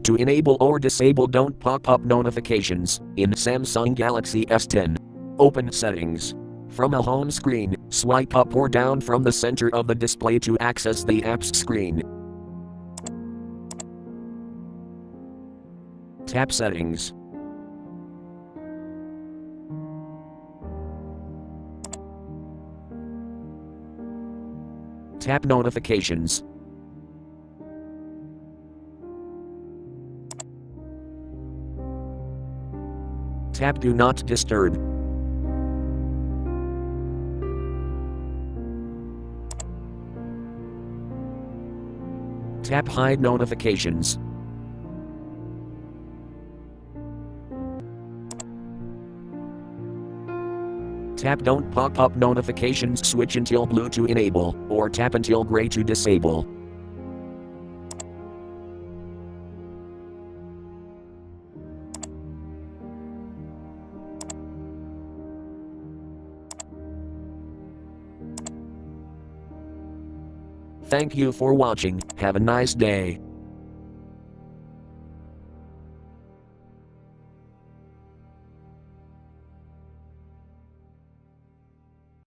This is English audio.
To enable or disable don't pop-up notifications in Samsung Galaxy S10. Open Settings. From a home screen, swipe up or down from the center of the display to access the apps screen. Tap Settings. Tap Notifications. Tap Do Not Disturb. Tap Hide Notifications. Tap Don't Pop Up Notifications, switch until blue to enable, or tap until gray to disable. Thank you for watching. Have a nice day.